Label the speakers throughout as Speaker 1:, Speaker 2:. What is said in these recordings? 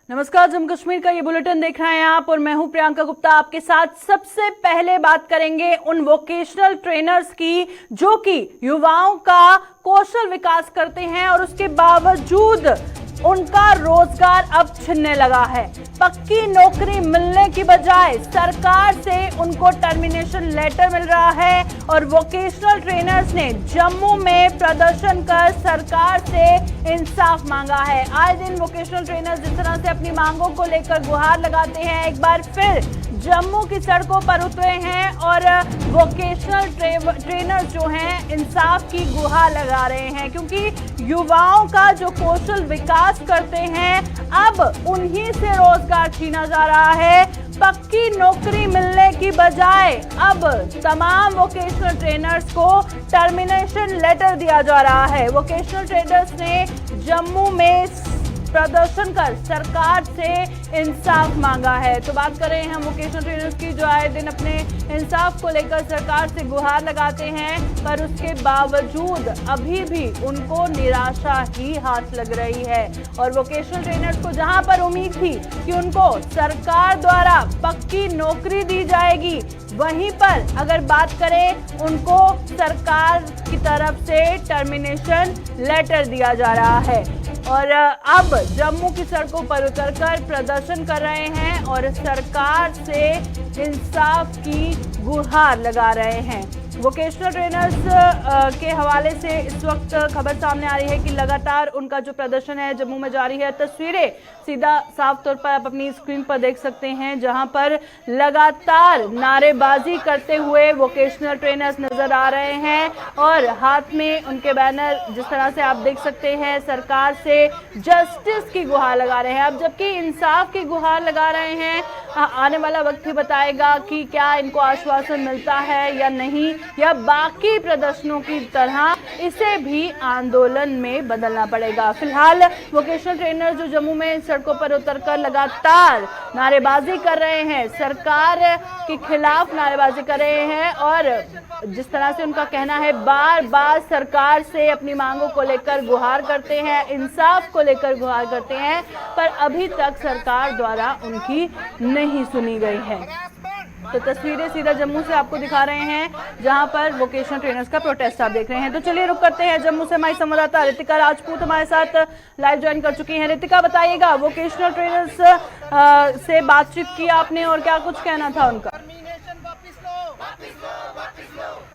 Speaker 1: नमस्कार, जम्मू कश्मीर का ये बुलेटिन देख रहे हैं आप और मैं हूं प्रियंका गुप्ता आपके साथ। सबसे पहले बात करेंगे उन वोकेशनल ट्रेनर्स की जो कि युवाओं का कौशल विकास करते हैं और उसके बावजूद उनका रोजगार अब छिनने लगा है। पक्की नौकरी मिलने की बजाय सरकार से उनको टर्मिनेशन लेटर मिल रहा है और वोकेशनल ट्रेनर्स ने जम्मू में प्रदर्शन कर सरकार से इंसाफ मांगा है। आए दिन वोकेशनल ट्रेनर्स जिस तरह से अपनी मांगों को लेकर गुहार लगाते हैं, एक बार फिर जम्मू की सड़कों पर उतरे हैं और वोकेशनल ट्रेनर्स जो हैं इंसाफ की गुहार लगा रहे हैं, क्योंकि युवाओं का जो कौशल विकास करते हैं अब उन्हीं से रोजगार छीना जा रहा है। पक्की नौकरी मिलने की बजाय अब तमाम वोकेशनल ट्रेनर्स को टर्मिनेशन लेटर दिया जा रहा है। वोकेशनल ट्रेनर्स ने जम्मू में प्रदर्शन कर सरकार से इंसाफ मांगा है। तो बात करें हम वोकेशनल ट्रेनर्स की जो आए दिन अपने इंसाफ को लेकर सरकार से गुहार लगाते हैं, पर उसके बावजूद अभी भी उनको निराशा ही हाथ लग रही है। और वोकेशनल ट्रेनर्स को जहां पर उम्मीद थी कि उनको सरकार द्वारा पक्की नौकरी दी जाएगी, वहीं पर अगर बात करें उनको सरकार की तरफ से टर्मिनेशन लेटर दिया जा रहा है और अब जम्मू की सड़कों पर उतरकर प्रदर्शन कर रहे हैं और सरकार से इंसाफ की गुहार लगा रहे हैं। वोकेशनल ट्रेनर्स के हवाले से इस वक्त खबर सामने आ रही है कि लगातार उनका जो प्रदर्शन है जम्मू में जारी है। तस्वीरें सीधा साफ तौर पर आप अपनी स्क्रीन पर देख सकते हैं, जहां पर लगातार नारेबाजी करते हुए वोकेशनल ट्रेनर्स नजर आ रहे हैं और हाथ में उनके बैनर जिस तरह से आप देख सकते हैं सरकार से जस्टिस की गुहार लगा रहे हैं। अब जबकि इंसाफ की गुहार लगा रहे हैं, आने वाला वक्त ही बताएगा कि क्या इनको आश्वासन मिलता है या नहीं, या बाकी प्रदर्शनों की तरह इसे भी आंदोलन में बदलना पड़ेगा। फिलहाल वोकेशनल ट्रेनर जो जम्मू में सड़कों पर उतरकर लगातार नारेबाजी कर रहे हैं, सरकार के खिलाफ नारेबाजी कर रहे हैं और जिस तरह से उनका कहना है बार बार सरकार से अपनी मांगों को लेकर गुहार करते हैं, इंसाफ को लेकर गुहार करते हैं, पर अभी तक सरकार द्वारा उनकी नहीं सुनी गई है। तो तस्वीरें सीधा जम्मू से आपको दिखा रहे हैं, जहां पर वोकेशनल ट्रेनर्स का प्रोटेस्ट आप देख रहे हैं। तो चलिए रुक करते हैं जम्मू से। हमारी संवाददाता रितिका राजपूत हमारे साथ लाइव ज्वाइन कर चुकी हैं। रितिका, बताइएगा, वोकेशनल ट्रेनर्स से बातचीत की आपने और क्या कुछ कहना था उनका?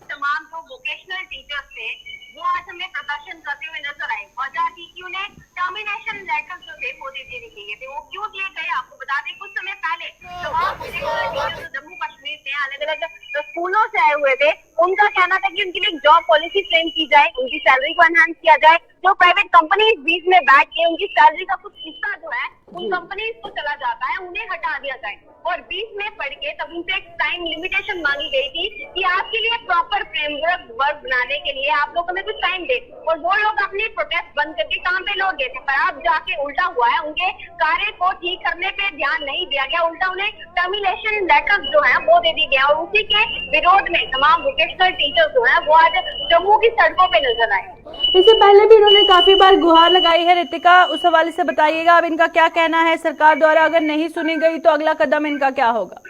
Speaker 2: तमाम जो वोकेशनल टीचर्स थे वो आज हमें प्रदर्शन करते हुए नजर आए। वजह थी कि उन्हें टर्मिनेशन लेटर जो थे वो दे दिए गए। वो क्यों दिए गए आपको बता दें, कुछ समय पहले तमाम वोकेशनल टीचर्स जम्मू कश्मीर से अलग अलग स्कूलों से आए हुए थे, उनका कहना था कि उनके लिए जॉब पॉलिसी फ्रेम की जाए, उनकी सैलरी को एनहांस किया जाए। जो प्राइवेट कंपनीज बीच में बैठ के उनकी सैलरी का कुछ हिस्सा जो है उन कंपनीज को चला जाता है, उन्हें हटा दिया जाए। और बीच में पढ़ के तब उनसे एक टाइम लिमिटेशन मांगी गई थी कि आपके लिए प्रॉपर फ्रेमवर्क वर्क बनाने के लिए आप लोग हमें कुछ टाइम दे, और वो लोग अपने प्रोटेस्ट बंद करके काम पे लौट गए थे। पर अब जाके उल्टा हुआ है, उनके कार्य को ठीक करने पे ध्यान नहीं दिया गया, उल्टा उन्हें टर्मिनेशन लेटर जो है वो दे दी गया। और उसी के विरोध में तमाम वोकेशनल टीचर्स जो है वो आज जम्मू की सड़कों पे नजर आए।
Speaker 1: इससे पहले भी उन्होंने काफी बार गुहार लगाई है। रितिका, उस हवाले से बताइएगा, अब इनका क्या कहना है सरकार द्वारा? अगर नहीं सुनी गई तो अगला कदम इनका क्या होगा?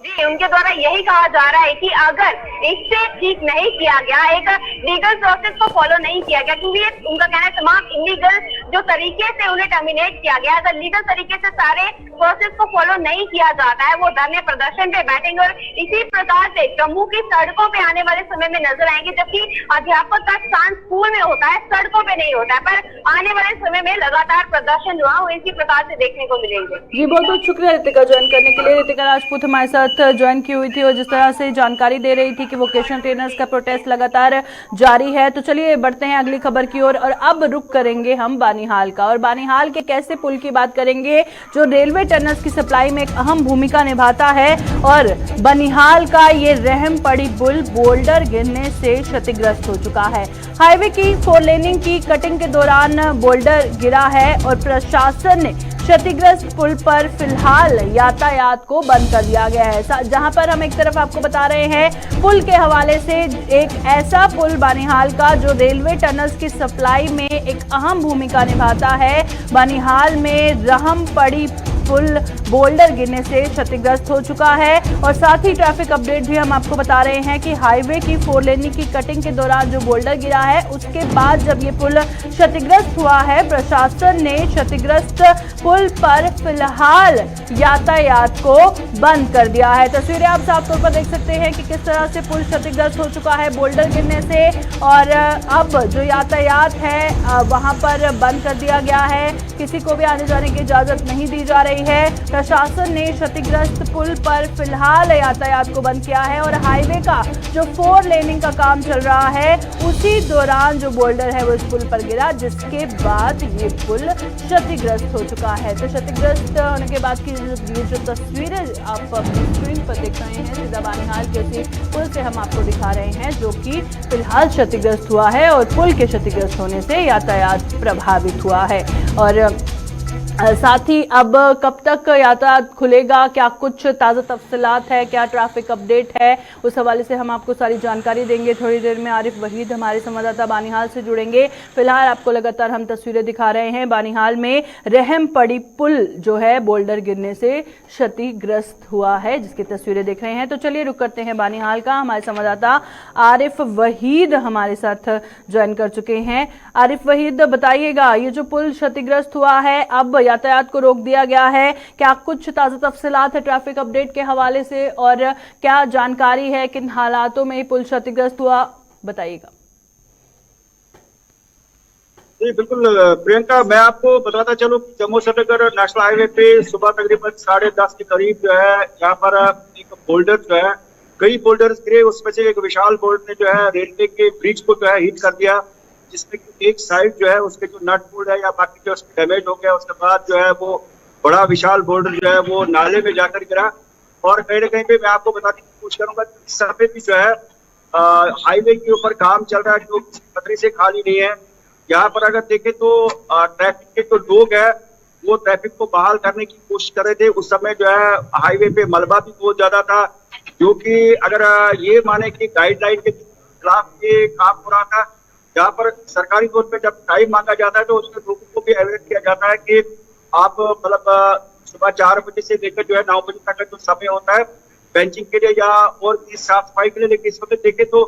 Speaker 2: जी, उनके द्वारा यही कहा जा रहा है कि अगर इससे ठीक नहीं किया गया, एक लीगल प्रोसेस को फॉलो नहीं किया गया, क्योंकि उनका कहना है तमाम इलीगल जो तरीके से उन्हें टर्मिनेट किया गया, अगर लीगल तरीके से सारे प्रोसेस को फॉलो नहीं किया जाता है, वो धरने प्रदर्शन पे बैठेंगे और इसी प्रकार से जम्मू की सड़कों पे आने वाले समय में नजर आएंगे। जबकि अध्यापक का स्थान स्कूल में होता है, सड़कों पे नहीं होता है, पर आने वाले समय में लगातार प्रदर्शन जो है वो इसी प्रकार से देखने को मिलेंगे।
Speaker 1: जी, बहुत बहुत शुक्रिया रितिका ज्वाइन करने के लिए। रितिका राजपूत हमारे साथ ज्वाइन की हुई थी और जिस तरह से जानकारी दे रही थी कि वोकेशनल ट्रेनर्स का प्रोटेस्ट लगातार जारी है। तो चलिए बढ़ते हैं अगली खबर की ओर और अब रुक करेंगे हम बानिहाल का, और बानिहाल के कैसे पुल की बात करेंगे जो रेलवे टनल्स की सप्लाई में एक अहम भूमिका निभाता है। और बनिहाल का ये रहम पड़ी पुल बोल्डर गिरने से क्षतिग्रस्त हो चुका है। हाईवे की 4 लेनिंग की कटिंग के दौरान बोल्डर गिरा है और प्रशासन ने क्षतिग्रस्त पुल पर फिलहाल यातायात को बंद कर दिया गया है। जहां पर हम एक तरफ आपको बता रहे हैं पुल के हवाले से, एक ऐसा पुल बानिहाल का जो रेलवे टनल्स की सप्लाई में एक अहम भूमिका निभाता है। बानिहाल में रहम पड़ी पुल बोल्डर गिरने से क्षतिग्रस्त हो चुका है। और साथ ही ट्रैफिक अपडेट भी हम आपको बता रहे हैं कि हाईवे की 4 लेन की कटिंग के दौरान जो बोल्डर गिरा है उसके बाद जब ये पुल क्षतिग्रस्त हुआ है, प्रशासन ने क्षतिग्रस्त पुल पर फिलहाल यातायात को बंद कर दिया है। तस्वीरें आप साफ तौर पर देख सकते हैं कि किस तरह से पुल क्षतिग्रस्त हो चुका है बोल्डर गिरने से, और अब जो यातायात है वहां पर बंद कर दिया गया है। किसी को भी आने जाने की इजाजत नहीं दी जा रही है। प्रशासन ने क्षतिग्रस्त पुल पर फिलहाल यातायात को बंद किया है और हाईवे का जो 4 लेनिंग का काम चल रहा है उसी दौरान जो बोल्डर है वो इस पुल पर गिरा, जिसके बाद ये पुल क्षतिग्रस्त हो चुका है। तो क्षतिग्रस्त होने के बाद की ये जो तस्वीरें आप अपनी स्क्रीन पर देख रहे हैं, सीधा बानिहाल के उसी पुल से हम आपको दिखा रहे हैं जो कि फिलहाल क्षतिग्रस्त हुआ है और पुल के क्षतिग्रस्त होने से यातायात प्रभावित हुआ है। और साथ ही अब कब तक यातायात खुलेगा, क्या कुछ ताज़ा तफसीलात है, क्या ट्रैफिक अपडेट है, उस हवाले से हम आपको सारी जानकारी देंगे। थोड़ी देर में आरिफ वहीद हमारे संवाददाता बानिहाल से जुड़ेंगे। फिलहाल आपको लगातार हम तस्वीरें दिखा रहे हैं। बानिहाल में रहम पड़ी पुल जो है बोल्डर गिरने से क्षतिग्रस्त हुआ है, जिसकी तस्वीरें देख रहे हैं। तो चलिए रुक करते हैं बानिहाल का। हमारे संवाददाता आरिफ वहीद हमारे साथ ज्वाइन कर चुके हैं। आरिफ वहीद, बताइएगा, ये जो पुल क्षतिग्रस्त हुआ है, अब यातायात को रोक दिया गया है, क्या कुछ ताज़ा तफसीलात है ट्रैफिक अपडेट के हवाले से और क्या जानकारी है, किन हालातों में पुल क्षतिग्रस्त हुआ, बताइएगा।
Speaker 3: जी बिल्कुल प्रियंका, मैं आपको बताता चलूं कि जम्मू श्रीनगर नेशनल हाईवे पे सुबह तकरीबन 10:30 के करीब जो है यहाँ पर एक बोल्डर जो है, कई बोल्डर गिरे, उसमें से एक विशाल बोल्डर ने जो है रेलवे के ब्रिज को जो है हिट कर दिया, जिसमें एक साइड जो है उसके जो नट बोल्ट है या बाकी जो उसमें डैमेज हो गया। उसके बाद जो है वो बड़ा विशाल बोल्डर जो है वो नाले में जाकर गिरा। और कहीं ना कहीं पे मैं आपको बताने की कोशिश करूंगा इस समय भी जो है हाईवे के ऊपर काम चल रहा है जो खतरे से खाली नहीं है। यहाँ पर अगर देखें तो ट्रैफिक के जो लोग हैं वो ट्रैफिक को बहाल करने की कोशिश कर रहे थे। उस समय जो है हाईवे पे मलबा भी बहुत ज्यादा था, जो कि अगर ये माने कि गाइडलाइन के खिलाफ ये काम हो रहा था। जहाँ पर सरकारी तौर पे जब टाइम मांगा जाता है तो उसमें लोगों को भी अवेयर किया जाता है कि आप मतलब सुबह 4 बजे से लेकर जो है 9 बजे तक का जो समय होता है बेंचिंग के लिए या और साफ सफाई के लिए। लेकिन इस वक्त देखें तो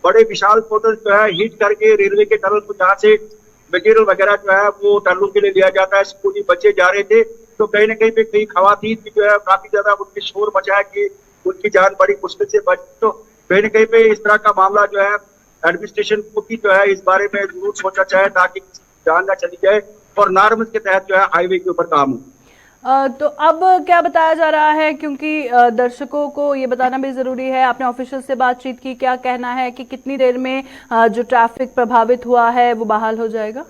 Speaker 3: बड़े विशाल पोर्टल जो है हिट करके रेलवे के टनल को, जहाँ से मटेरियल वगैरह जो है वो टनलों के लिए लिया जाता है, स्कूली बच्चे जा रहे थे, तो कहीं ना कहीं पे कई खवातीन भी जो है काफी ज्यादा उनके शोर मचा है कि उनकी जान बड़ी मुश्किल से बच। तो कहीं ना कहीं पे इस तरह का मामला जो है एडमिनिस्ट्रेशन को भी जो है इस बारे में जरूर सोचना चाहिए ताकि जान ना चली जाए और नॉर्म्स के तहत जो है हाईवे के ऊपर काम हो।
Speaker 1: तो अब क्या बताया जा रहा है, क्योंकि दर्शकों को ये बताना भी जरूरी है, आपने ऑफिशियल से बातचीत की, क्या कहना है कि कितनी देर में जो ट्रैफिक प्रभावित हुआ है वो बहाल हो जाएगा?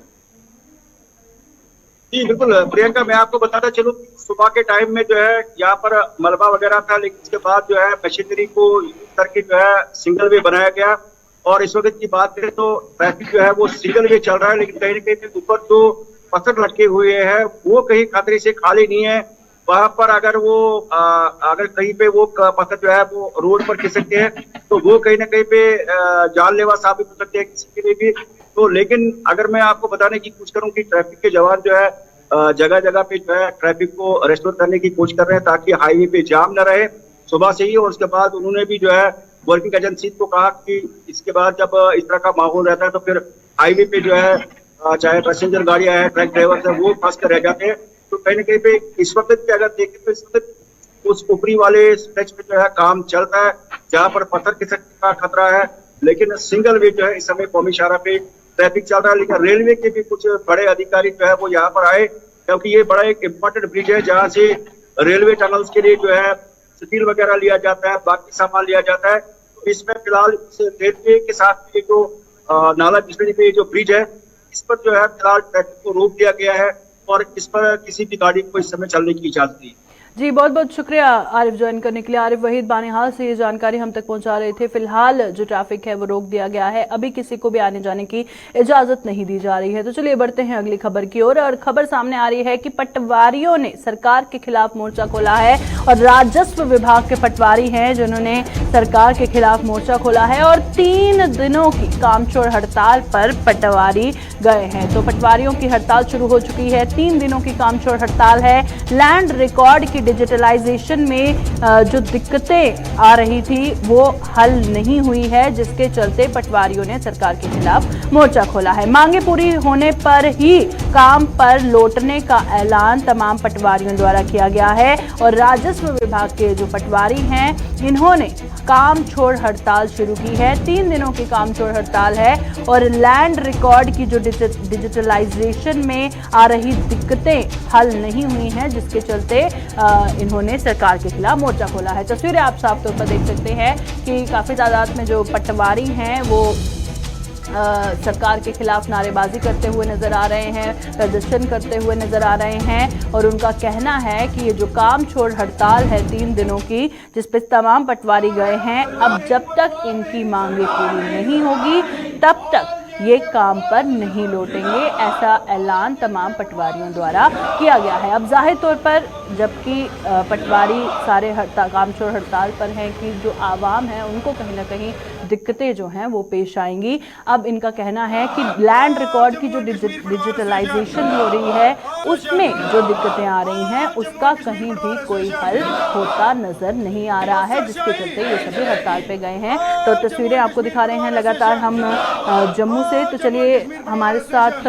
Speaker 3: जी बिल्कुल प्रियंका, मैं आपको बताता चलूं सुबह के टाइम में जो है यहाँ पर मलबा वगैरह था, लेकिन उसके बाद जो है मशीनरी को यूज करके जो है सिंगल वे बनाया गया। और इस वक्त की बात करें तो ट्रैफिक जो है वो सिंगल वे चल रहा है, लेकिन कहीं ना कहीं ऊपर जो पत्थर लटके हुए हैं वो कहीं खतरे से खाली नहीं है। वहां पर अगर वो अगर कहीं पे वो पत्थर जो है वो रोड पर खिसकते हैं तो वो कहीं ना कहीं पे जानलेवा साबित हो सकते हैं किसी के लिए भी। तो लेकिन अगर मैं आपको बताने की कोशिश करूं कि ट्रैफिक के जवान जो है जगह जगह पे जो है ट्रैफिक को रेस्टोर करने की कोशिश कर रहे हैं ताकि हाईवे पे जाम न रहे सुबह से ही। और उसके बाद उन्होंने भी जो है वर्किंग एजेंसी को कहा कि इसके बाद जब इस तरह का माहौल रहता है तो फिर हाईवे पे जो है चाहे पैसेंजर गाड़ियां हैं, ट्रक ड्राइवर है, वो फंस कर रह जाते हैं। तो कहीं ना कहीं पे इस वक्त पे अगर देखें तो इस वक्त उस ऊपरी वाले स्ट्रेच पे जो है काम चलता है जहाँ पर पत्थर खिसकने का खतरा है, लेकिन सिंगल वे जो है इस समय कौमी इशारा पे ट्रैफिक चल रहा है। लेकिन रेलवे के भी कुछ बड़े अधिकारी जो है वो यहाँ पर आए, क्योंकि ये बड़ा एक इम्पोर्टेंट ब्रिज है जहाँ से रेलवे टनल्स के लिए जो है स्टील वगैरह लिया जाता है, बाकी सामान लिया जाता है। तो इसमें फिलहाल रेलवे के साथ ये जो नाला बिजली पे जो ब्रिज है इस पर जो है फिलहाल ट्रैफिक को रोक दिया गया है और इस पर किसी भी गाड़ी को इस समय चलने की इजाजत नहीं।
Speaker 1: जी बहुत बहुत शुक्रिया आरिफ ज्वाइन करने के लिए। आरिफ वहीद बानिहाल से ये जानकारी हम तक पहुंचा रहे थे। फिलहाल जो ट्रैफिक है वो रोक दिया गया है, अभी किसी को भी आने जाने की इजाजत नहीं दी जा रही है। तो चलिए बढ़ते हैं अगली खबर की ओर। और खबर सामने आ रही है कि पटवारियों ने सरकार के खिलाफ मोर्चा खोला है और राजस्व विभाग के पटवारी हैं जिन्होंने सरकार के खिलाफ मोर्चा खोला है और 3 दिनों की कामचोर हड़ताल पर पटवारी गए हैं। तो पटवारियों की हड़ताल शुरू हो चुकी है, 3 दिनों की कामचोर हड़ताल है। लैंड रिकॉर्ड की डिजिटलाइजेशन में जो दिक्कतें आ रही थी वो हल नहीं हुई है, जिसके चलते पटवारियों ने सरकार के खिलाफ मोर्चा खोला है। मांगे पूरी होने पर ही काम पर लौटने का ऐलान तमाम पटवारियों द्वारा किया गया है और राजस्व विभाग के जो पटवारी हैं इन्होंने काम छोड़ हड़ताल शुरू की है। 3 दिनों की काम छोड़ हड़ताल है और लैंड रिकॉर्ड की जो डिजिटलाइजेशन में आ रही दिक्कतें हल नहीं हुई हैं, जिसके चलते इन्होंने सरकार के खिलाफ मोर्चा खोला है। तस्वीरें आप साफ तौर पर देख सकते हैं कि काफ़ी तादाद में जो पटवारी हैं वो सरकार के खिलाफ नारेबाजी करते हुए नजर आ रहे हैं, प्रदर्शन करते हुए नजर आ रहे हैं और उनका कहना है कि ये जो काम छोड़ हड़ताल है 3 दिनों की, जिस पे तमाम पटवारी गए हैं, अब जब तक इनकी मांगे पूरी नहीं होगी तब तक ये काम पर नहीं लौटेंगे, ऐसा ऐलान तमाम पटवारियों द्वारा किया गया है। अब जाहिर तौर पर जबकि पटवारी सारे कामचोर हड़ताल पर हैं कि जो आवाम है उनको कहीं ना कहीं दिक्कतें जो हैं वो पेश आएंगी। अब इनका कहना है कि लैंड रिकॉर्ड की जो डिजिटलाइजेशन हो रही है उसमें जो दिक्कतें आ रही हैं उसका कहीं भी कोई हल होता नजर नहीं आ रहा है, जिसके चलते ये सभी हड़ताल पे गए हैं। तो तस्वीरें आपको दिखा रहे हैं लगातार हम जम्मू से। तो चलिए हमारे साथ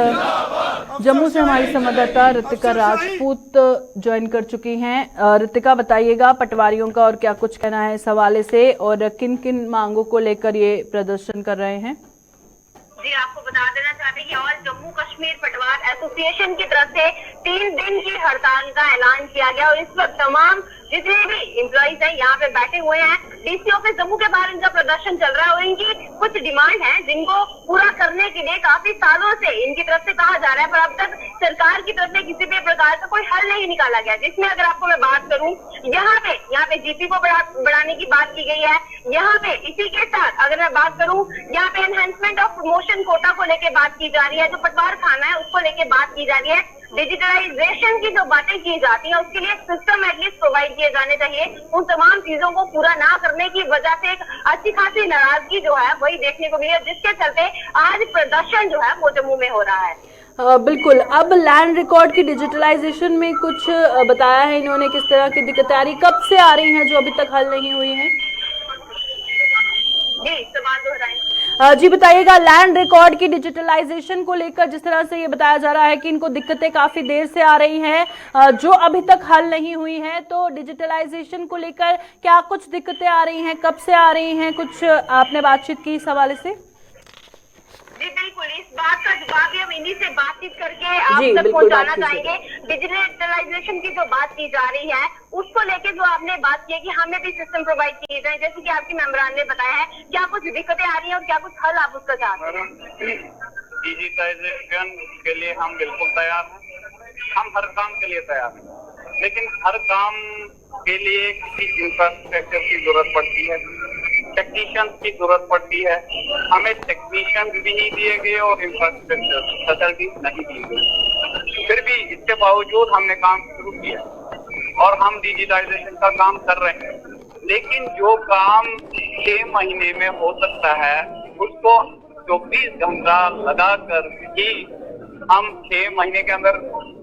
Speaker 1: जम्मू से हमारी संवाददाता ऋतिका राजपूत ज्वाइन कर चुकी हैं। ऋतिका बताइएगा पटवारियों का और क्या कुछ कहना है इस हवाले से और किन किन मांगों को लेकर ये प्रदर्शन कर रहे हैं।
Speaker 2: जी आपको बता देना चाहते हैं कि और जम्मू कश्मीर पटवार एसोसिएशन की तरफ से 3 दिन की हड़ताल का ऐलान किया गया और इस वक्त तमाम जितने भी एम्प्लॉइज हैं यहाँ पे बैठे हुए हैं। डीसी ऑफिस जम्मू के बाहर इनका प्रदर्शन चल रहा है और इनकी कुछ डिमांड है जिनको पूरा करने के लिए काफी सालों से इनकी तरफ से कहा जा रहा है, पर अब तक सरकार की तरफ से किसी भी प्रकार का कोई हल नहीं निकाला गया। जिसमें अगर आपको मैं बात करूं, यहाँ पे जीपी को बढ़ाने की बात की गई है। यहाँ पे इसी के साथ अगर मैं बात करूं, यहाँ पे एनहेंसमेंट ऑफ प्रमोशन कोटा को लेकर बात की जा रही है, जो पटवार खाना है उसको लेकर बात की जा रही है। डिजिटलाइजेशन की जो बातें की जाती है उसके लिए सिस्टम एटलीस्ट प्रोवाइड किए जाने चाहिए। उन तमाम चीजों को पूरा ना करने की वजह से एक अच्छी खासी नाराजगी जो है वही देखने को मिली है, जिसके चलते आज प्रदर्शन जो है वो जम्मू में हो रहा है।
Speaker 1: बिल्कुल। अब लैंड रिकॉर्ड की डिजिटलाइजेशन में कुछ बताया है इन्होंने, किस तरह की दिक्कतें आ रही, कब से आ रही हैं जो अभी तक हल नहीं हुई हैं?
Speaker 2: जी सवाल दोहराएं।
Speaker 1: जी बताइएगा लैंड रिकॉर्ड की डिजिटलाइजेशन को लेकर जिस तरह से ये बताया जा रहा है कि इनको दिक्कतें काफी देर से आ रही हैं जो अभी तक हल नहीं हुई हैं, तो डिजिटलाइजेशन को लेकर क्या कुछ दिक्कतें आ रही हैं, कब से आ रही हैं, कुछ आपने बातचीत की इस हवाले से?
Speaker 2: जी बिल्कुल, इस बात का जवाब भी हम इन्हीं से बातचीत करके आप तक पहुंचाना चाहेंगे। डिजिटलाइजेशन की जो बात की जा रही है उसको लेके जो आपने बात की है कि हमें भी सिस्टम प्रोवाइड किए जाए, जैसे कि आपकी मेंबरान ने बताया है, क्या कुछ दिक्कतें आ रही हैं और क्या कुछ हल आप उसका चाहते हैं?
Speaker 4: डिजिटाइजेशन के लिए हम बिल्कुल तैयार हैं, हम हर काम के लिए तैयार हैं, लेकिन हर काम के लिए किसी इंफ्रास्ट्रक्चर की जरूरत पड़ती है, टेक्नीशियंस की जरूरत पड़ती है। हमें टेक्नीशियंस भी नहीं दिए गए और इंफ्रास्ट्रक्चर फैसिलिटी नहीं दी गई, फिर भी इसके बावजूद हमने काम शुरू किया और हम डिजिटाइजेशन का काम कर रहे हैं। लेकिन जो काम 6 महीने में हो सकता है उसको 24 घंटा लगा कर भी हम 6 महीने के अंदर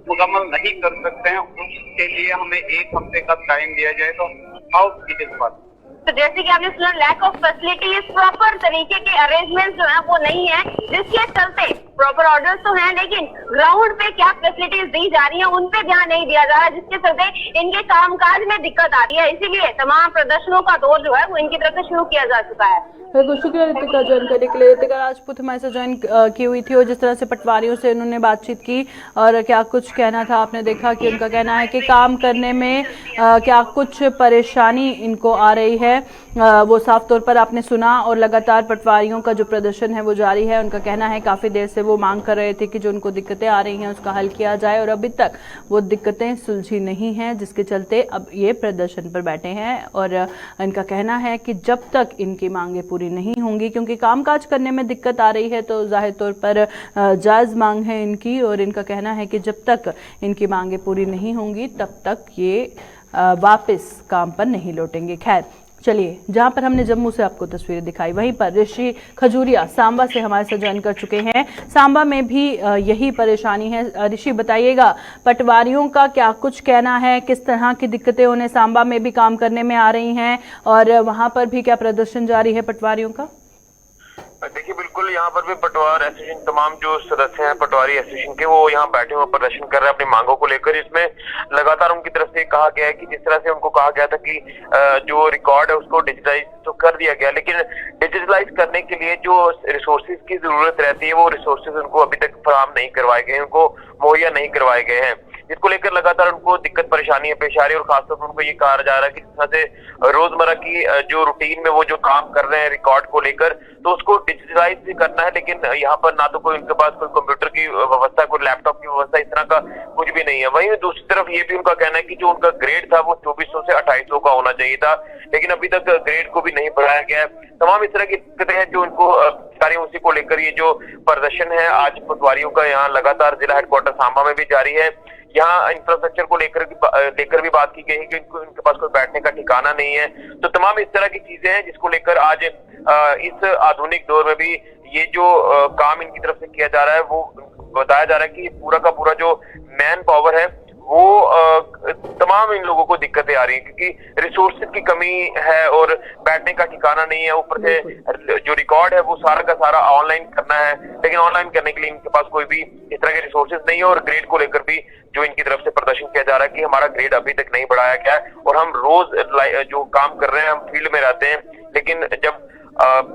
Speaker 4: मुकम्मल नहीं कर सकते हैं। उसके लिए हमें 1 हफ्ते का टाइम दिया जाए तो हाउ इट इज पॉसिबल।
Speaker 2: तो जैसे कि आपने सुना, लैक ऑफ फैसिलिटीज, प्रॉपर तरीके के अरेंजमेंट जो है वो नहीं है, जिसके चलते प्रॉपर ऑर्डर्स तो हैं लेकिन ग्राउंड पे क्या फैसिलिटीज दी जा रही हैं उन पे ध्यान नहीं दिया जा रहा, जिसके चलते इनके कामकाज में दिक्कत आती है। इसीलिए तमाम प्रदर्शनों का दौर जो है वो इनकी तरफ से शुरू किया जा चुका है।
Speaker 1: बिल्कुल, शुक्रिया ऋतिका ज्वाइन करने के लिए। ऋतिका राजपूत हमारे साथ ज्वाइन की हुई थी और जिस तरह से पटवारियों से उन्होंने बातचीत की और क्या कुछ कहना था आपने देखा कि उनका कहना है कि काम करने में क्या कुछ परेशानी इनको आ रही है वो साफ तौर पर आपने सुना। और लगातार पटवारियों का जो प्रदर्शन है वो जारी है। उनका कहना है काफ़ी देर से वो मांग कर रहे थे कि जो उनको दिक्कतें आ रही हैं उसका हल किया जाए, और अभी तक वो दिक्कतें सुलझी नहीं हैं, जिसके चलते अब ये प्रदर्शन पर बैठे हैं। और इनका कहना है कि जब तक इनकी मांगें पूरी नहीं होंगी, क्योंकि कामकाज करने में दिक्कत आ रही है, तो जाहिर तौर पर जायज़ मांग है इनकी, और इनका कहना है कि जब तक इनकी मांगें पूरी नहीं होंगी तब तक ये वापस काम पर नहीं लौटेंगे। खैर चलिए, जहां पर हमने जम्मू से आपको तस्वीरें दिखाई, वहीं पर ऋषि खजूरिया सांबा से हमारे साथ ज्वाइन कर चुके हैं। सांबा में भी यही परेशानी है। ऋषि बताइएगा, पटवारियों का क्या कुछ कहना है, किस तरह की दिक्कतें उन्हें सांबा में भी काम करने में आ रही हैं, और वहां पर भी क्या प्रदर्शन जारी है पटवारियों का?
Speaker 5: देखिए, बिल्कुल यहाँ पर भी पटवार एसोसिएशन, तमाम जो सदस्य हैं पटवारी एसोसिएशन के, वो यहाँ बैठे हुए प्रदर्शन कर रहे हैं अपनी मांगों को लेकर। इसमें लगातार उनकी तरफ से कहा गया है कि जिस तरह से उनको कहा गया था कि जो रिकॉर्ड है उसको डिजिटाइज तो कर दिया गया, लेकिन डिजिटलाइज करने के लिए जो रिसोर्सेज की जरूरत रहती है वो रिसोर्सेज उनको अभी तक फराहम नहीं करवाए गए, उनको मुहैया नहीं करवाए गए हैं, जिसको लेकर लगातार उनको दिक्कत परेशानियां पेश आ रही है। और खासतौर पर उनको ये कहा जा रहा है कि जिस तरह से रोजमर्रा की जो रूटीन में वो जो काम कर रहे हैं रिकॉर्ड को लेकर, तो उसको डिजिटलाइज भी करना है, लेकिन यहाँ पर ना तो कोई उनके पास कोई कंप्यूटर की व्यवस्था, कोई लैपटॉप की व्यवस्था, इस तरह का कुछ भी नहीं है। वहीं दूसरी तरफ ये भी उनका कहना है कि जो उनका ग्रेड था वो 2400 से 2800 का होना चाहिए था, लेकिन अभी तक ग्रेड को भी नहीं बढ़ाया गया है। तमाम इस तरह की दिक्कतें हैं जो उनको सारी, उसी को लेकर ये जो प्रदर्शन है आज पटवारियों का यहाँ लगातार जिला हेडक्वार्टर सांबा में भी जारी है। यहाँ इंफ्रास्ट्रक्चर को लेकर भी बात की गई है कि इनके पास कोई बैठने का ठिकाना नहीं है। तो तमाम इस तरह की चीजें हैं जिसको लेकर आज इस आधुनिक दौर में भी ये जो काम इनकी तरफ से किया जा रहा है, वो बताया जा रहा है कि पूरा का पूरा जो मैन पावर है वो तमाम इन लोगों को दिक्कतें आ रही है, क्योंकि रिसोर्सेज की कमी है और बैठने का ठिकाना नहीं है। ऊपर से जो रिकॉर्ड है वो सारा का सारा ऑनलाइन करना है, लेकिन ऑनलाइन करने के लिए इनके पास कोई भी इस तरह के रिसोर्सेज नहीं है। और ग्रेड को लेकर भी जो इनकी तरफ से प्रदर्शन किया जा रहा है कि हमारा ग्रेड अभी तक नहीं बढ़ाया गया है, और हम रोज जो काम कर रहे हैं, हम फील्ड में रहते हैं, लेकिन जब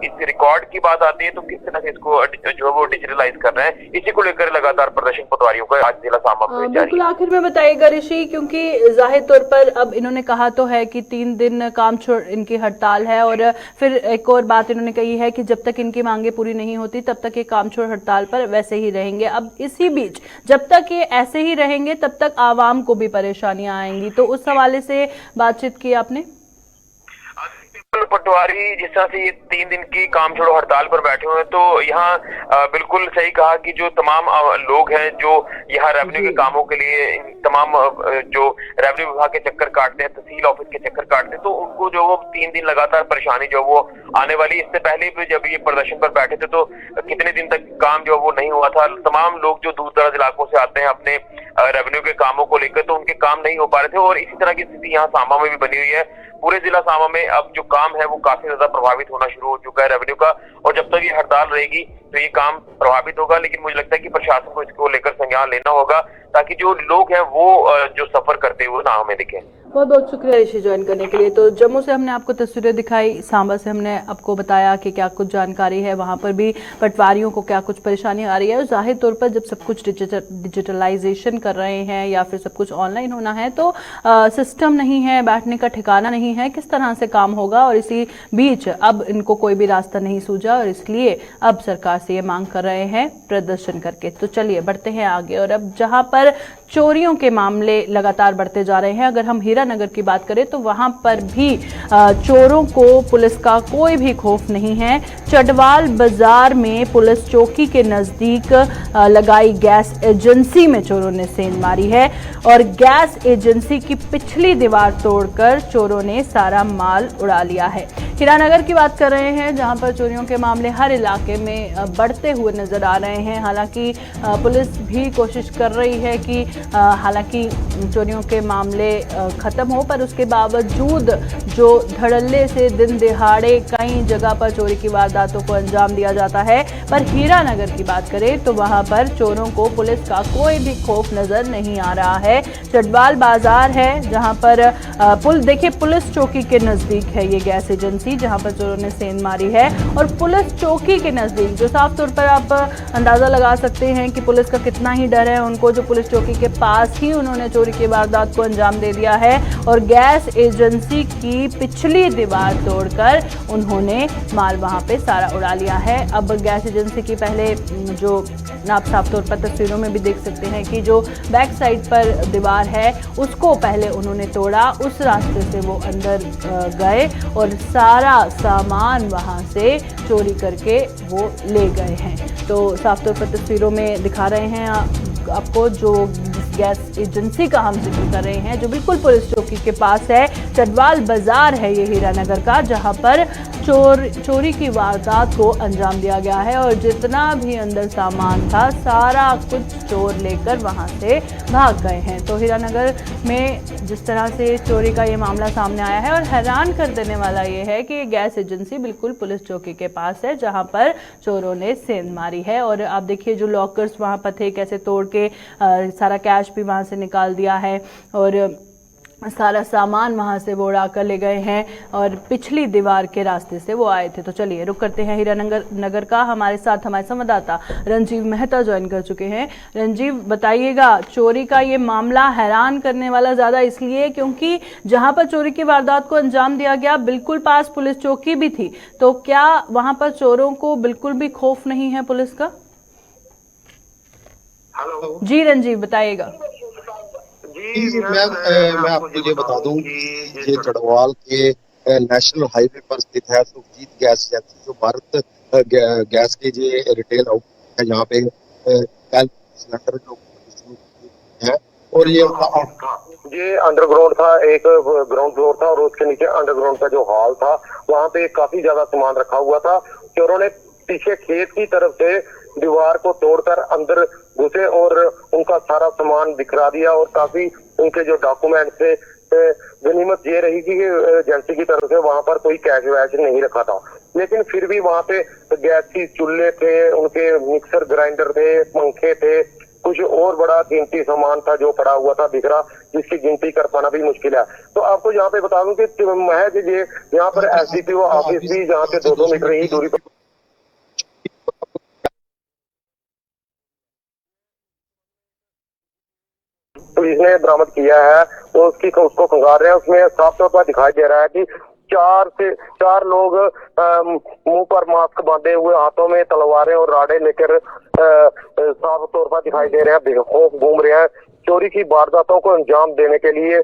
Speaker 5: इस रिकॉर्ड की बात आती है तो किस तरह से इसको जो है वो डिजिटलाइज कर रहे हैं, इसी को लेकर लगातार प्रदर्शन पटवारियों का आज जिला सांबा में जारी है।
Speaker 1: बिल्कुल, आखिर में बताइएगा ऋषि, क्योंकि जाहिर तौर पर अब इन्होंने कहा तो है कि 3 दिन काम छोड़ इनकी हड़ताल है, और फिर एक और बात इन्होंने कही है कि जब तक इनकी मांगे पूरी नहीं होती तब तक ये काम छोड़ हड़ताल पर वैसे ही रहेंगे। अब इसी बीच जब तक ये ऐसे ही रहेंगे तब तक आवाम को भी परेशानियां आएंगी, तो उस हवाले से बातचीत की आपने?
Speaker 5: पटवारी जिस तरह से ये 3 दिन की काम छोड़ो हड़ताल पर बैठे हुए हैं, तो यहाँ बिल्कुल सही कहा कि जो तमाम लोग हैं जो यहाँ रेवेन्यू के कामों के लिए तमाम जो रेवेन्यू विभाग के चक्कर काटते हैं, तहसील ऑफिस के चक्कर काटते हैं, तो उनको जो वो 3 दिन लगातार परेशानी जो वो आने वाली। इससे पहले भी जब ये प्रदर्शन पर बैठे थे तो कितने दिन तक काम जो वो नहीं हुआ था। तमाम लोग जो दूर दराज इलाकों से आते हैं अपने रेवेन्यू के कामों को लेकर, तो उनके काम नहीं हो पा रहे थे, और इसी तरह की स्थिति यहाँ सांबा में भी बनी हुई है। पूरे जिला सांबा में अब जो काम है वो काफी ज्यादा प्रभावित होना शुरू हो चुका है रेवेन्यू का, और जब तक ये हड़ताल रहेगी तो ये काम प्रभावित होगा। लेकिन मुझे लगता है कि प्रशासन को इसको लेकर संज्ञान लेना होगा, ताकि जो लोग हैं वो जो सफर करते हुए ना हमें दिखे।
Speaker 1: बहुत बहुत शुक्रिया ऋषि ज्वाइन करने के लिए। तो जम्मू से हमने आपको तस्वीरें दिखाई, सांबा से हमने आपको बताया कि क्या कुछ जानकारी है, वहां पर भी पटवारियों को क्या कुछ परेशानी आ रही है। और जाहिर तौर पर जब सब कुछ डिजिटलाइजेशन कर रहे हैं या फिर सब कुछ ऑनलाइन होना है, तो सिस्टम नहीं है, बैठने का ठिकाना नहीं है, किस तरह से काम होगा। और इसी बीच अब इनको कोई भी रास्ता नहीं सूझा, और इसलिए अब सरकार से ये मांग कर रहे हैं प्रदर्शन करके। तो चलिए बढ़ते हैं आगे। और अब जहां पर चोरियों के मामले लगातार बढ़ते जा रहे हैं, अगर हम हीरानगर की बात करें तो वहां पर भी चोरों को पुलिस का कोई भी खौफ नहीं है। चडवाल बाजार में पुलिस चौकी के नजदीक लगाई गैस एजेंसी में चोरों ने सेंध मारी है, और गैस एजेंसी की पिछली दीवार तोड़कर चोरों ने सारा माल उड़ा लिया है। हीरानगर की बात कर रहे हैं, जहां पर चोरियों के मामले हर इलाके में बढ़ते हुए नजर आ रहे हैं। हालांकि पुलिस भी कोशिश कर रही है कि हालांकि चोरियों के मामले खत्म हो, पर उसके बावजूद जो धड़ल्ले से दिन दिहाड़े कई जगह पर चोरी की वारदातों को अंजाम दिया जाता है। पर हीरानगर की बात करें तो वहां पर चोरों को पुलिस का कोई भी खौफ नजर नहीं आ रहा है। चडवाल बाजार है जहां पर देखिए पुलिस चौकी के नजदीक है ये गैस एजेंसी, जहां पर चोरों ने सेंध मारी है। और पुलिस चौकी के नजदीक जो साफ तौर पर आप अंदाजा लगा सकते हैं कि पुलिस का कितना ही डर है उनको, जो पुलिस चौकी के के पास ही उन्होंने चोरी की वारदात को अंजाम दे दिया है और गैस एजेंसी की पिछली दीवार तोड़कर उन्होंने माल वहां पे सारा उड़ा लिया है। अब गैस एजेंसी की पहले जो आप साफ तौर पर तस्वीरों में भी देख सकते हैं कि जो बैक साइड पर दीवार है उसको पहले उन्होंने तोड़ा, उस रास्ते से वो अंदर गए और सारा सामान वहां से चोरी करके वो ले गए हैं। तो साफ तौर पर तस्वीरों में दिखा रहे हैं आपको जो गैस एजेंसी का हम जिक्र कर रहे हैं, जो बिल्कुल पुलिस चौकी के पास है। चटवाल बाजार है ये हीरानगर का, जहां पर चोरी की वारदात को अंजाम दिया गया है और जितना भी अंदर सामान था सारा कुछ चोर लेकर वहां से भाग गए हैं। तो हीरानगर में जिस तरह से चोरी का ये मामला सामने आया है और हैरान कर देने वाला ये है कि गैस एजेंसी बिल्कुल पुलिस चौकी के पास है जहां पर चोरों ने सेंध मारी है। और आप देखिए जो लॉकर्स वहां पर थे कैसे तोड़ के सारा कैश भी वहां से निकाल दिया है और सारा सामान वहां से वो उड़ा कर ले गए हैं और पिछली दीवार के रास्ते से वो आए थे। तो चलिए रुक करते हैं हीरानगर का। हमारे साथ हमारे संवाददाता रंजीव मेहता ज्वाइन कर चुके हैं। रंजीव, बताइएगा, चोरी का ये मामला हैरान करने वाला ज्यादा इसलिए क्योंकि जहां पर चोरी की वारदात को अंजाम दिया गया बिल्कुल पास पुलिस चौकी भी थी, तो क्या वहां पर चोरों को बिल्कुल भी खौफ नहीं है पुलिस का?
Speaker 6: हेलो
Speaker 1: जी रंजीव, बताइएगा।
Speaker 6: जी मैं आपको ये बता दूं कि ये चटवाल के नेशनल हाईवे पर स्थित है सुखजीत गैस एजेंसी, जो भारत गैस के ये रिटेल आउटलेट है। यहाँ पे सिलेंडर जो है और ये अंडरग्राउंड था, एक ग्राउंड फ्लोर था और उसके नीचे अंडरग्राउंड का जो हॉल था वहाँ पे काफी ज्यादा सामान रखा हुआ था। चोरों ने पीछे खेत की तरफ से दीवार को तोड़कर अंदर घुसे और उनका सारा सामान बिखरा दिया और काफी उनके जो डॉक्यूमेंट थे। गनीमत ये रही कि एजेंसी की तरफ से वहां पर कोई कैश वैश नहीं रखा था, लेकिन फिर भी वहां पे गैस की चूल्हे थे, उनके मिक्सर ग्राइंडर थे, पंखे थे, कुछ और बड़ा कीमती सामान था जो पड़ा हुआ था बिखरा, जिसकी गिनती कर पाना भी मुश्किल है। तो आपको यहाँ पे बता दूं कि महज ये यहाँ पर SDPO ऑफिस भी जहाँ पे 200 मीटर ही दूरी पर पुलिस ने बरामद किया है तो उसको खंगार रहे हैं। उसमें साफ तौर पर दिखाई दे रहा है कि चार लोग मुंह पर मास्क बांधे हुए, हाथों में तलवारें और राड़े लेकर साफ तौर पर दिखाई दे रहे हैं, बेखौफ घूम रहे हैं। चोरी की वारदातों को अंजाम देने के लिए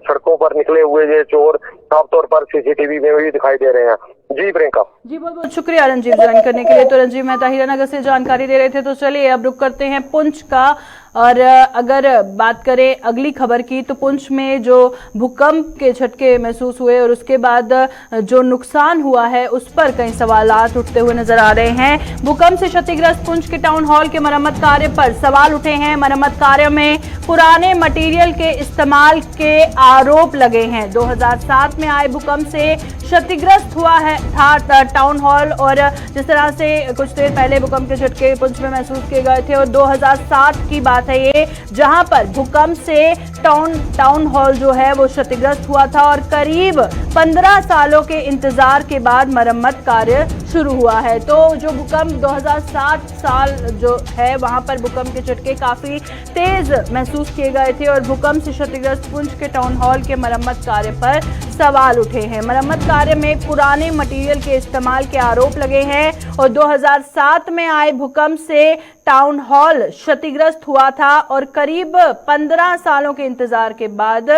Speaker 6: सड़कों पर निकले हुए ये चोर साफ तौर पर CCTV में भी दिखाई दे रहे हैं। जी प्रियंका। जी
Speaker 1: बहुत बहुत शुक्रिया रंजीव ज्वाइन करने के लिए। तो रंजीव मेहता हीरानगर से जानकारी दे रहे थे। तो चलिए अब रुक करते हैं पुंछ का। और अगर बात करें अगली खबर की तो पुंछ में जो भूकंप के झटके महसूस हुए और उसके बाद जो नुकसान हुआ है उस पर कई सवालात उठते हुए नजर आ रहे हैं। भूकंप से क्षतिग्रस्त पुंछ के टाउन हॉल के मरम्मत कार्य पर सवाल उठे हैं। मरम्मत कार्य में पुराने मटेरियल के इस्तेमाल के आरोप लगे हैं। 2007 में आए भूकंप से क्षतिग्रस्त हुआ है था टाउन हॉल और जिस तरह से कुछ देर पहले भूकंप के झटके पुंछ में महसूस किए गए थे और 2007 की बात है ये, जहां पर भूकंप से टाउन हॉल जो है वो क्षतिग्रस्त हुआ था और करीब 15 सालों के इंतजार के बाद मरम्मत कार्य शुरू हुआ है। तो जो भूकंप 2007 साल जो है वहां पर भूकंप के झटके काफी तेज महसूस किए गए थे और भूकंप से क्षतिग्रस्त पुंछ के टाउन हॉल के मरम्मत कार्य पर सवाल उठे हैं। मरम्मत कार्य में पुराने मटेरियल के इस्तेमाल के आरोप लगे हैं और 2007 में आए भूकंप से टाउन हॉल क्षतिग्रस्त हुआ था और करीब 15 सालों के इंतजार के बाद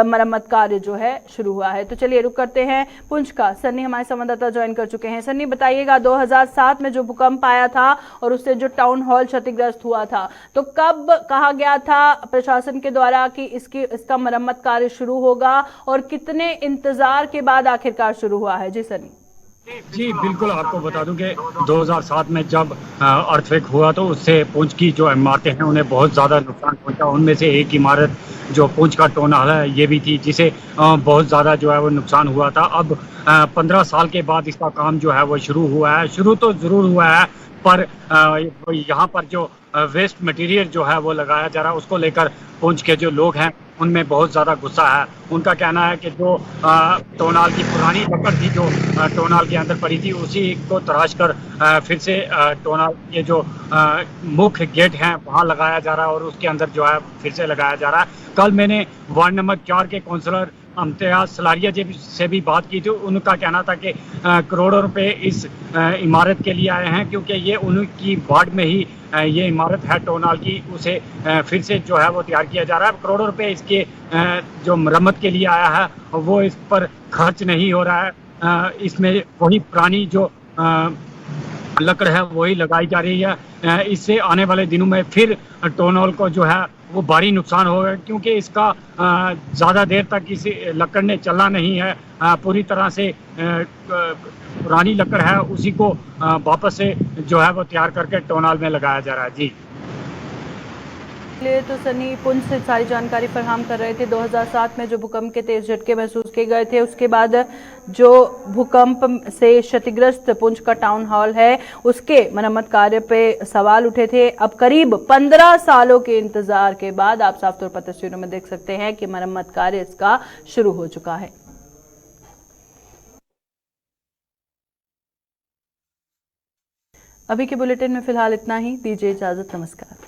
Speaker 1: मरम्मत कार्य जो है शुरू हुआ है। तो चलिए रुक करते हैं पुंछ का। सन्नी हमारे संवाददाता ज्वाइन कर चुके हैं। सन्नी, बताइएगा 2007 में जो भूकंप आया था और उससे जो टाउन हॉल क्षतिग्रस्त हुआ था, तो कब कहा गया था प्रशासन के द्वारा कि इसका मरम्मत कार्य शुरू होगा और कितने इंतजार के बाद आखिरकार शुरू हुआ है? जी सन्नी।
Speaker 7: जी बिल्कुल, आपको बता दूं कि 2007 में जब अर्थक्वेक हुआ तो उससे पुंछ की जो इमारतें हैं उन्हें बहुत ज़्यादा नुकसान पहुंचा। उनमें से एक इमारत जो पुंछ का टाउन हॉल है ये भी थी, जिसे बहुत ज़्यादा जो है वो नुकसान हुआ था। अब 15 साल के बाद इसका काम जो है वो शुरू हुआ है। शुरू तो ज़रूर हुआ है पर यहाँ पर जो वेस्ट मटेरियल जो है वो लगाया जा रहा है उसको लेकर पुंछ के जो लोग हैं उनमें बहुत ज़्यादा गुस्सा है। उनका कहना है कि जो टोनाल की पुरानी लकड़ थी जो टोनाल के अंदर पड़ी थी, उसी को तराश कर फिर से टोनाल के जो मुख्य गेट हैं वहाँ लगाया जा रहा है और उसके अंदर जो है फिर से लगाया जा रहा है। कल मैंने वार्ड नंबर 4 के काउंसलर इम्तियाज सलारिया जी से भी बात की थी। उनका कहना था कि करोड़ों रुपए इस इमारत के लिए आए हैं, क्योंकि ये उनकी वार्ड में ही ये इमारत है टोनाल की, उसे फिर से जो है वो तैयार किया जा रहा है। करोड़ों रुपए इसके जो मरम्मत के लिए आया है वो इस पर खर्च नहीं हो रहा है। इसमें वही पुरानी जो लकड़ है वही लगाई जा रही है। इससे आने वाले दिनों में फिर टोनाल को जो है वो भारी नुकसान होगा, क्योंकि इसका ज़्यादा देर तक इस लकड़ ने चलना नहीं है। पूरी तरह से पुरानी लकड़ है, उसी को वापस से जो है वो तैयार करके टोनाल में लगाया जा रहा है। जी
Speaker 1: तो सनी पुंछ से सारी जानकारी फराहम कर रहे थे। 2007 में जो भूकंप के तेज झटके महसूस किए गए थे, उसके बाद जो भूकंप से क्षतिग्रस्त पुंछ का टाउन हॉल है उसके मरम्मत कार्य पे सवाल उठे थे। अब करीब 15 सालों के इंतजार के बाद आप साफ तौर पर तस्वीरों में देख सकते हैं कि मरम्मत कार्य इसका शुरू हो चुका है। अभी के बुलेटिन में फिलहाल इतना ही। दीजिए इजाजत, नमस्कार।